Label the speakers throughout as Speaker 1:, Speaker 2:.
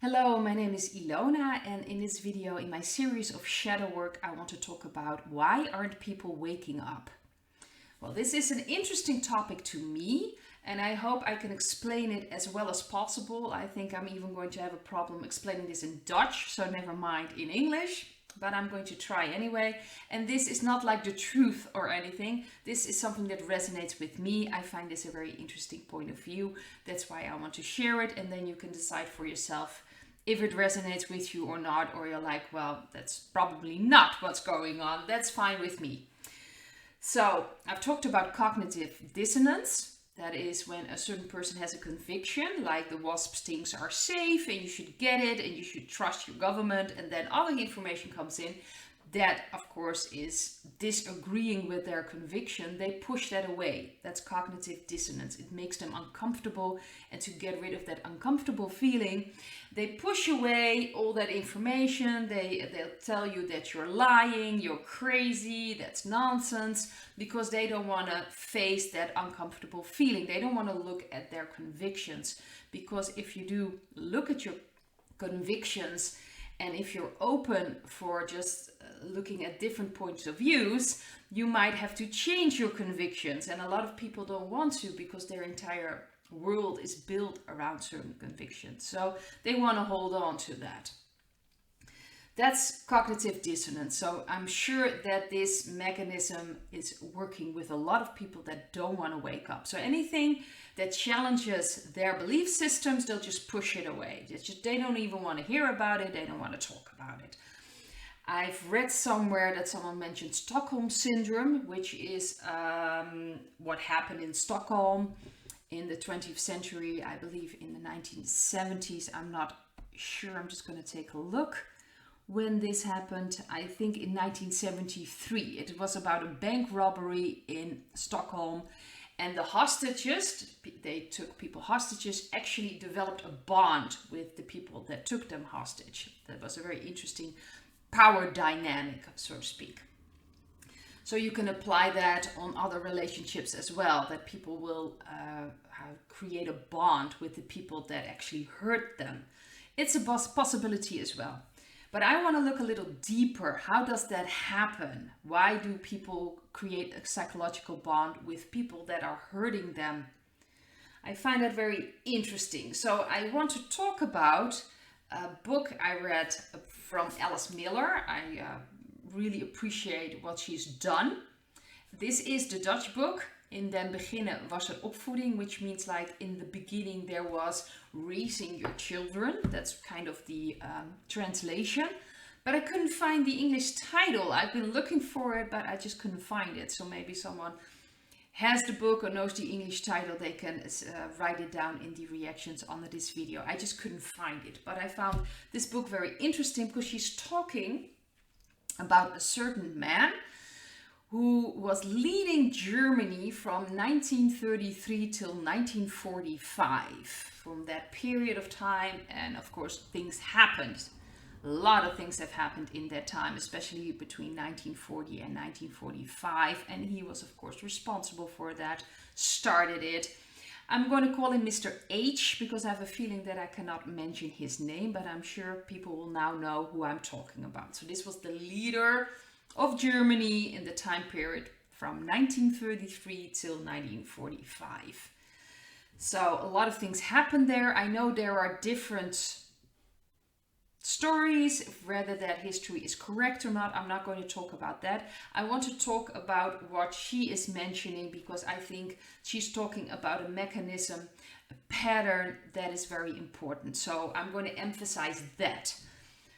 Speaker 1: Hello, my name is Ilona, and in this video, in my series of Shadowwork, I want to talk about why aren't people waking up? Well, this is an interesting topic to me, and I hope I can explain it as well as possible. I think I'm even going to have a problem explaining this in Dutch, so never mind in English, but I'm going to try anyway. And this is not like the truth or anything. This is something that resonates with me. I find this a very interesting point of view. That's why I want to share it, and then you can decide for yourself if it resonates with you or not, or you're like, well, that's probably not what's going on. That's fine with me. So I've talked about cognitive dissonance. That is when a certain person has a conviction, like the wasp stings are safe and you should get it and you should trust your government, and then other information comes in that, of course, is disagreeing with their conviction. They push that away. That's cognitive dissonance. It makes them uncomfortable, and to get rid of that uncomfortable feeling, they push away all that information. They'll tell you that you're lying, you're crazy, that's nonsense, because they don't want to face that uncomfortable feeling. They don't want to look at their convictions, because if you do look at your convictions, and if you're open for just looking at different points of views, you might have to change your convictions. And a lot of people don't want to, because their entire world is built around certain convictions. So they want to hold on to that. That's cognitive dissonance. So I'm sure that this mechanism is working with a lot of people that don't want to wake up. So anything that challenges their belief systems, they'll just push it away. They don't even want to hear about it. They don't want to talk about it. I've read somewhere that someone mentioned Stockholm Syndrome, which is what happened in Stockholm in the 20th century, I believe in the 1970s. I'm not sure. I'm just going to take a look when this happened. I think in 1973. It was about a bank robbery in Stockholm. And the hostages, they took people hostages, actually developed a bond with the people that took them hostage. That was a very interesting power dynamic, so to speak. So you can apply that on other relationships as well, that people will create a bond with the people that actually hurt them. It's a possibility as well. But I want to look a little deeper. How does that happen? Why do people create a psychological bond with people that are hurting them? I find that very interesting. So I want to talk about a book I read from Alice Miller. I really appreciate what she's done. This is the Dutch book. In den beginnen was er opvoeding, which means like in the beginning there was raising your children. That's kind of the translation. But I couldn't find the English title. I've been looking for it, but I just couldn't find it. So maybe someone has the book or knows the English title, they can write it down in the reactions under this video. I just couldn't find it. But I found this book very interesting because she's talking about a certain man who was leading Germany from 1933 till 1945. From that period of time, and of course things happened. A lot of things have happened in that time, especially between 1940 and 1945, and he was of course responsible for that, started it. I'm going to call him Mr. H because I have a feeling that I cannot mention his name, but I'm sure people will now know who I'm talking about. So this was the leader of Germany in the time period from 1933 till 1945. So a lot of things happened there. I know there are different stories, whether that history is correct or not. I'm not going to talk about that. I want to talk about what she is mentioning, because I think she's talking about a mechanism, a pattern that is very important. So I'm going to emphasize that.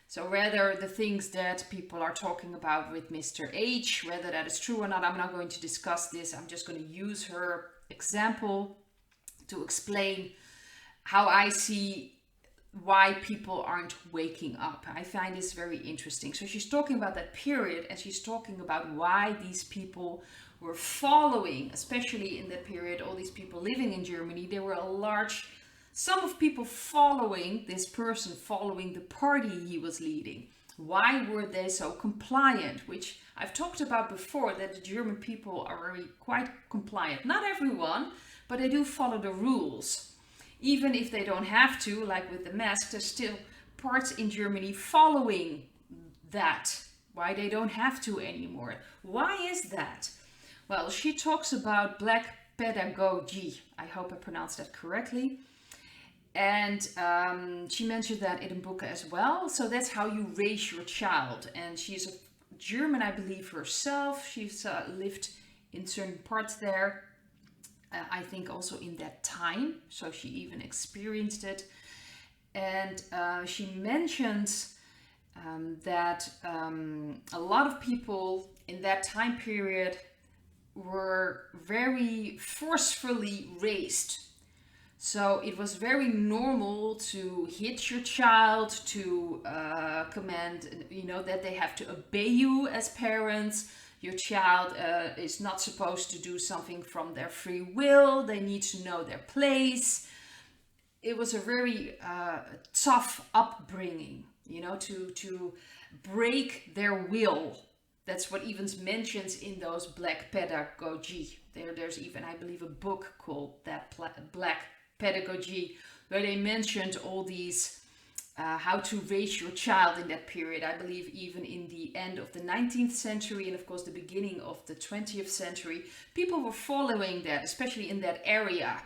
Speaker 1: So whether the things that people are talking about with Mr. H, whether that is true or not, I'm not going to discuss this. I'm just going to use her example to explain how I see why people aren't waking up. I find this very interesting. So she's talking about that period, and she's talking about why these people were following, especially in that period, all these people living in Germany, there were a large sum of people following this person, following the party he was leading. Why were they so compliant? Which I've talked about before, that the German people are very quite compliant. Not everyone, but they do follow the rules. Even if they don't have to, like with the mask, they're still parts in Germany following that, why they don't have to anymore. Why is that? Well, she talks about black pedagogy. I hope I pronounced that correctly. And she mentioned that in a book as well. So that's how you raise your child. And she's a German, I believe, herself. She's lived in certain parts there. I think also in that time. So she even experienced it. And she mentions that a lot of people in that time period were very forcefully raised. So it was very normal to hit your child, to command, that they have to obey you as parents. Your child is not supposed to do something from their free will. They need to know their place. It was a very tough upbringing, to break their will. That's what even mentions in those black pedagogy. There's even, I believe, a book called that Black Pedagogy, where they mentioned all these how to raise your child in that period. I believe even in the end of the 19th century and of course the beginning of the 20th century, people were following that, especially in that area.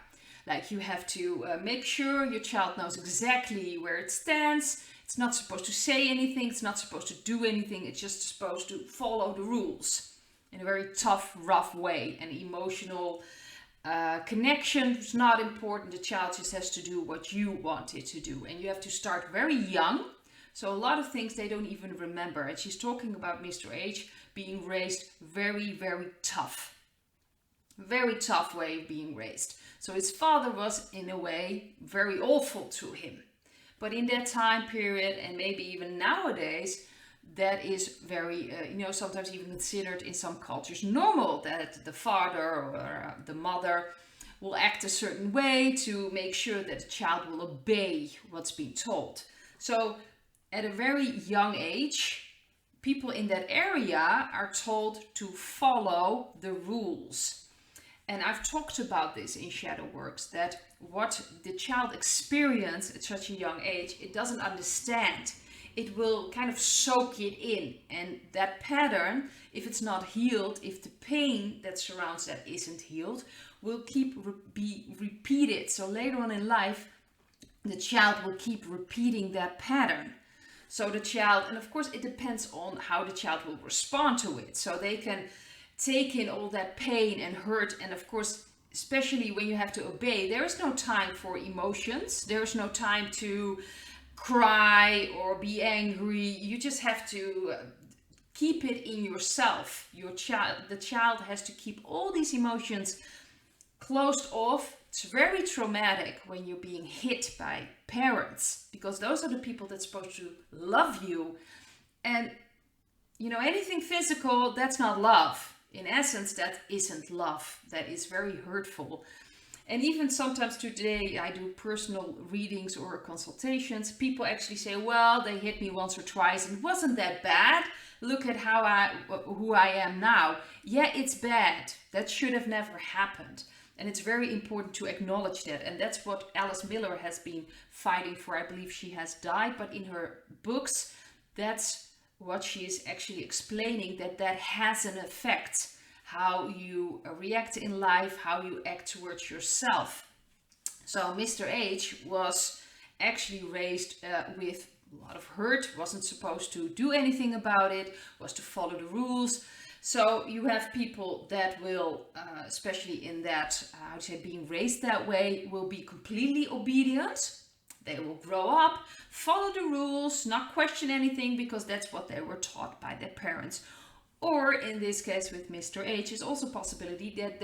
Speaker 1: Like you have to make sure your child knows exactly where it stands. It's not supposed to say anything. It's not supposed to do anything. It's just supposed to follow the rules in a very tough, rough way. And emotional connection is not important. The child just has to do what you want it to do. And you have to start very young. So a lot of things they don't even remember. And she's talking about Mr. H being raised very, very tough. Very tough way of being raised. So his father was, in a way, very awful to him. But in that time period, and maybe even nowadays, that is very, sometimes even considered in some cultures normal, that the father or the mother will act a certain way to make sure that the child will obey what's being told. So at a very young age, people in that area are told to follow the rules. And I've talked about this in Shadowworks, that what the child experiences at such a young age, it doesn't understand. It will kind of soak it in. And that pattern, if it's not healed, if the pain that surrounds that isn't healed, will be repeated. So later on in life, the child will keep repeating that pattern. So the child, and of course it depends on how the child will respond to it. So they can take in all that pain and hurt, and of course, especially when you have to obey, there is no time for emotions. There is no time to cry or be angry. You just have to keep it in yourself. The child has to keep all these emotions closed off. It's very traumatic when you're being hit by parents, because those are the people that's supposed to love you. And anything physical, that's not love. In essence, that isn't love. That is very hurtful. And even sometimes today, I do personal readings or consultations. People actually say, well, they hit me once or twice and it wasn't that bad. Look at who I am now. Yeah, it's bad. That should have never happened. And it's very important to acknowledge that. And that's what Alice Miller has been fighting for. I believe she has died, but in her books, that's what she is actually explaining, that has an effect, how you react in life, how you act towards yourself. So Mr. H was actually raised with a lot of hurt, wasn't supposed to do anything about it, was to follow the rules. So you have people that will, especially in that, being raised that way, will be completely obedient. They will grow up, follow the rules, not question anything, because that's what they were taught by their parents. Or in this case with Mr. H, is also a possibility that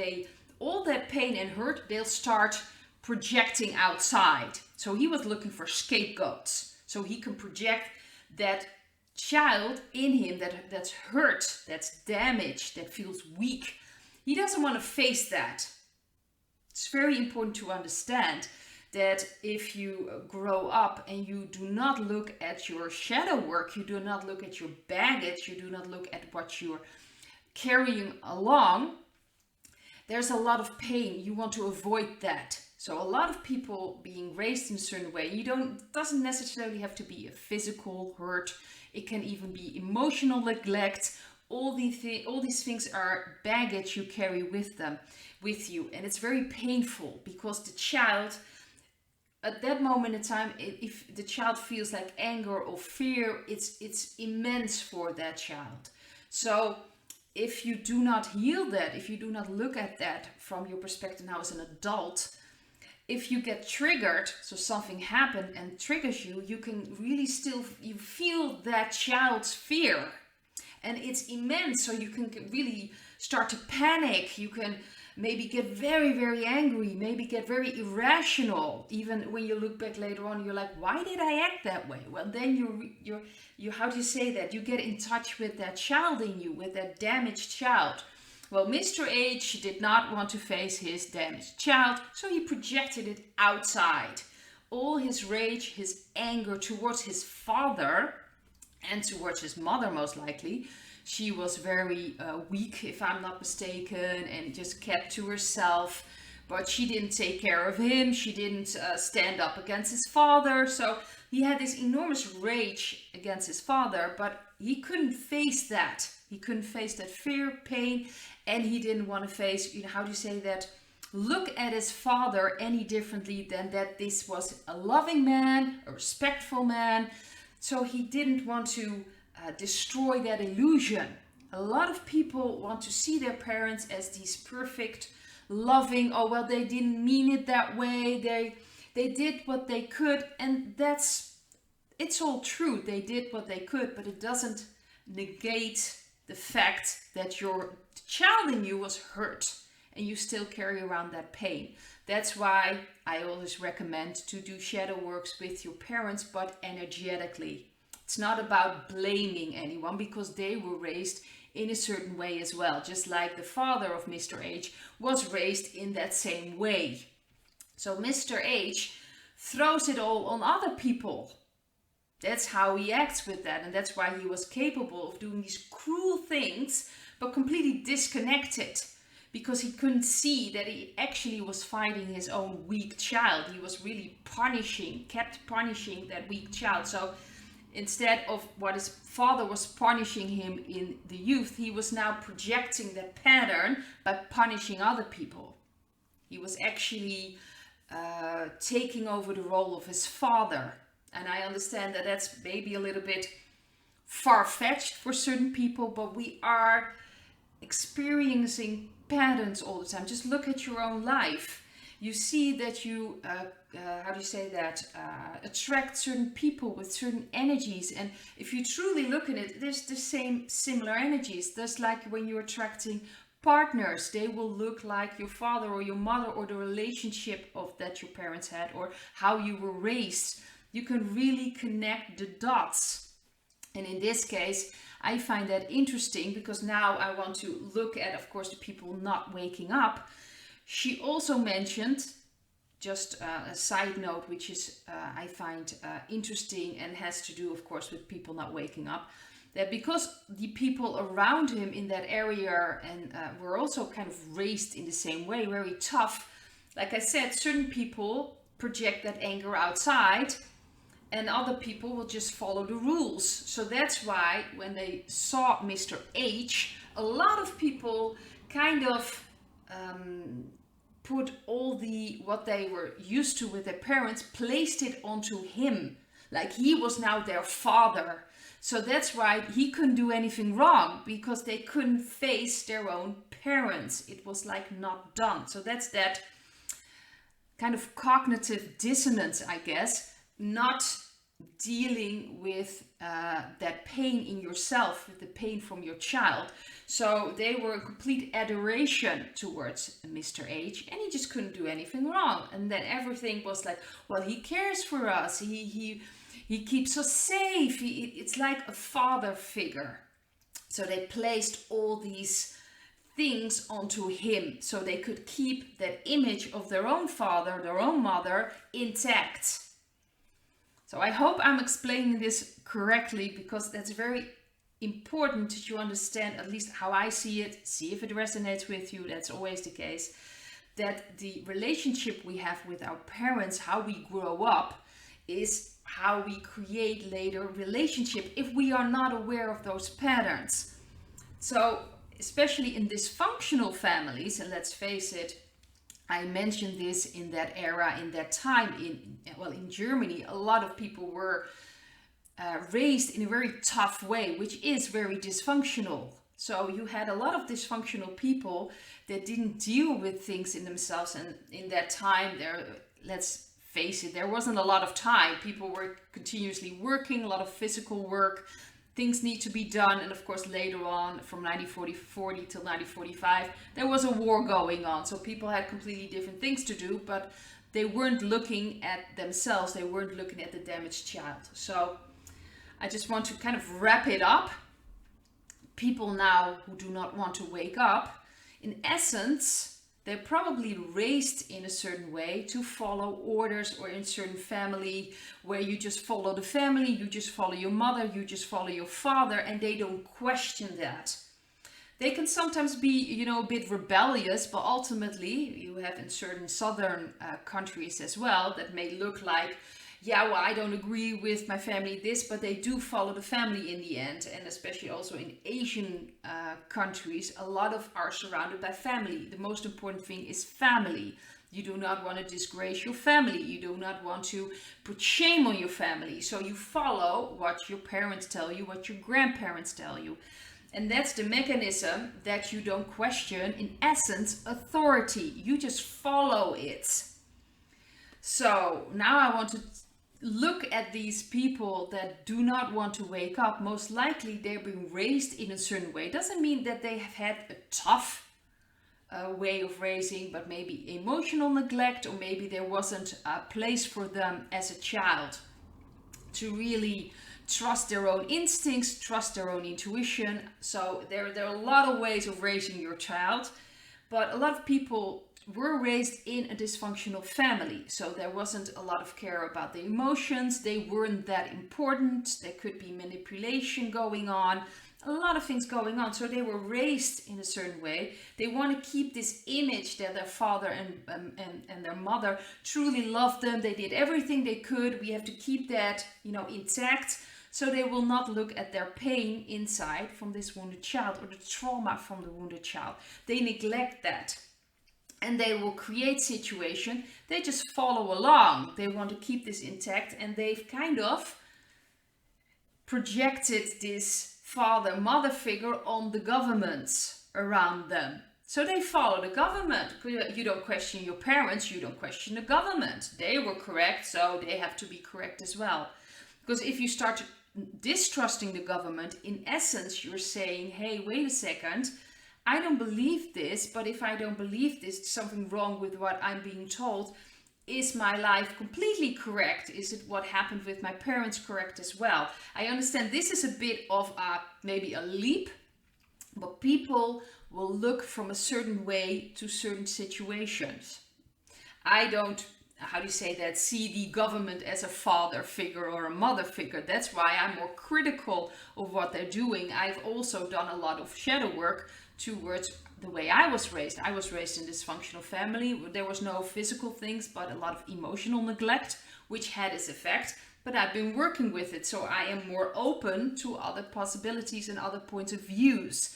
Speaker 1: all that pain and hurt, they'll start projecting outside. So he was looking for scapegoats. So he can project that child in him that's hurt, that's damaged, that feels weak. He doesn't want to face that. It's very important to understand that if you grow up and you do not look at your shadow work, you do not look at your baggage, you do not look at what you're carrying along, there's a lot of pain. You want to avoid that. So a lot of people being raised in a certain way, doesn't necessarily have to be a physical hurt. It can even be emotional neglect. All these things are baggage you carry with you, and it's very painful because the child, at that moment in time, if the child feels like anger or fear, it's immense for that child. So if you do not heal that, if you do not look at that from your perspective now as an adult, if you get triggered, so something happened and triggers you, you can really you feel that child's fear. And it's immense, so you can really start to panic. You can maybe get very, very angry, maybe get very irrational. Even when you look back later on, you're like, why did I act that way? Well, then you how do you say that? You get in touch with that child in you, with that damaged child. Well, Mr. H did not want to face his damaged child, so he projected it outside. All his rage, his anger towards his father and towards his mother, most likely. She was very weak, if I'm not mistaken, and just kept to herself. But she didn't take care of him. She didn't stand up against his father. So he had this enormous rage against his father, but he couldn't face that. He couldn't face that fear, pain, and he didn't want to face, how do you say that? Look at his father any differently than that this was a loving man, a respectful man. So he didn't want to destroy that illusion. A lot of people want to see their parents as these perfect, loving, oh well, they didn't mean it that way, they did what they could, and it's all true, they did what they could, but it doesn't negate the fact that your child in you was hurt and you still carry around that pain. That's why I always recommend to do shadow works with your parents, but energetically. It's not about blaming anyone because they were raised in a certain way as well, just like the father of Mr. H was raised in that same way. So Mr. H throws it all on other people. That's how he acts with that, and that's why he was capable of doing these cruel things, but completely disconnected, because he couldn't see that he actually was fighting his own weak child. He was really kept punishing that weak child. So instead of what his father was punishing him in the youth, he was now projecting that pattern by punishing other people. He was actually taking over the role of his father. And I understand that that's maybe a little bit far-fetched for certain people, but we are experiencing patterns all the time. Just look at your own life. You see that you, attract certain people with certain energies. And if you truly look at it, there's the same similar energies. Just like when you're attracting partners, they will look like your father or your mother, or the relationship that your parents had, or how you were raised. You can really connect the dots. And in this case, I find that interesting because now I want to look at, of course, the people not waking up. She also mentioned, just a side note, which is I find interesting and has to do, of course, with people not waking up, that because the people around him in that area and were also kind of raised in the same way, very tough. Like I said, certain people project that anger outside, and other people will just follow the rules. So that's why when they saw Mr. H, a lot of people kind of put all what they were used to with their parents, placed it onto him. Like he was now their father. So that's why he couldn't do anything wrong, because they couldn't face their own parents. It was like not done. So that's that kind of cognitive dissonance, I guess. Not dealing with that pain in yourself, with the pain from your child. So they were in complete adoration towards Mr. H, and he just couldn't do anything wrong. And then everything was like, well, he cares for us, he keeps us safe, it's like a father figure. So they placed all these things onto him so they could keep that image of their own father, their own mother intact. So I hope I'm explaining this correctly, because that's very important that you understand at least how I see it. See if it resonates with you. That's always the case. that the relationship we have with our parents, how we grow up, is how we create later relationship if we are not aware of those patterns. So especially in dysfunctional families, and let's face it, I mentioned this in that era, in that time, in Germany, a lot of people were raised in a very tough way, which is very dysfunctional. So you had a lot of dysfunctional people that didn't deal with things in themselves, and in that time, let's face it, there wasn't a lot of time. People were continuously working, a lot of physical work. Things need to be done, and of course later on, from 1940 till 1945, there was a war going on. So people had completely different things to do, but they weren't looking at themselves. They weren't looking at the damaged child. So I just want to kind of wrap it up. People now who do not want to wake up, in essence, they're probably raised in a certain way to follow orders, or in a certain family where you just follow the family, you just follow your mother, you just follow your father, and they don't question that. They can sometimes be, a bit rebellious, but ultimately you have in certain southern countries as well that may look like, yeah, well, I don't agree with my family this, but they do follow the family in the end. And especially also in Asian countries, a lot of are surrounded by family. The most important thing is family. You do not want to disgrace your family. You do not want to put shame on your family. So you follow what your parents tell you, what your grandparents tell you. And that's the mechanism that you don't question, in essence, authority. You just follow it. So now I want to look at these people that do not want to wake up. Most likely they're being raised in a certain way. Doesn't mean that they have had a tough way of raising, but maybe emotional neglect, or maybe there wasn't a place for them as a child to really trust their own instincts, trust their own intuition. So there are a lot of ways of raising your child, but a lot of people were raised in a dysfunctional family. So there wasn't a lot of care about the emotions. They weren't that important. There could be manipulation going on, a lot of things going on. So they were raised in a certain way. They want to keep this image that their father and their mother truly loved them. They did everything they could. We have to keep that, intact. So they will not look at their pain inside from this wounded child, or the trauma from the wounded child. They neglect that. And they will create situation. They just follow along. They want to keep this intact, and they've kind of projected this father-mother figure on the governments around them. So they follow the government. You don't question your parents, you don't question the government. They were correct, so they have to be correct as well. Because if you start distrusting the government, in essence, you're saying, hey, wait a second, I don't believe this, but if I don't believe this, something wrong with what I'm being told. Is my life completely correct? Is it what happened with my parents correct as well? I understand this is a bit of maybe a leap, but people will look from a certain way to certain situations. I don't, see the government as a father figure or a mother figure. That's why I'm more critical of what they're doing. I've also done a lot of shadow work towards the way I was raised. I was raised in a dysfunctional family. There was no physical things, but a lot of emotional neglect, which had its effect. But I've been working with it, so I am more open to other possibilities and other points of views.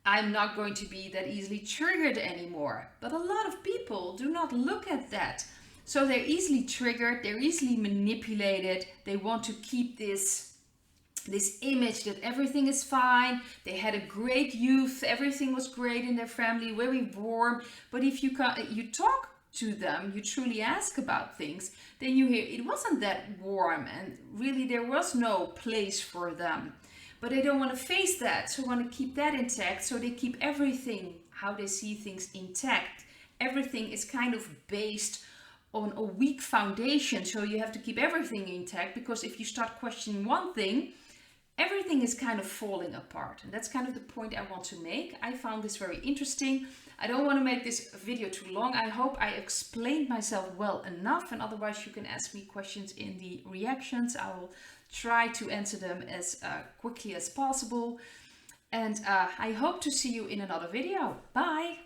Speaker 1: I'm not going to be that easily triggered anymore. But a lot of people do not look at that. So they're easily triggered, they're easily manipulated. They want to keep this image that everything is fine. They had a great youth, everything was great in their family, very warm. But if you talk to them, you truly ask about things, then you hear it wasn't that warm, and really there was no place for them. But they don't want to face that, so want to keep that intact. So they keep everything, how they see things, intact. Everything is kind of based on a weak foundation, so you have to keep everything intact, because if you start questioning one thing, everything is kind of falling apart. And that's kind of the point I want to make. I found this very interesting. I don't want to make this video too long. I hope I explained myself well enough, and otherwise you can ask me questions in the reactions. I will try to answer them as quickly as possible. And I hope to see you in another video. Bye!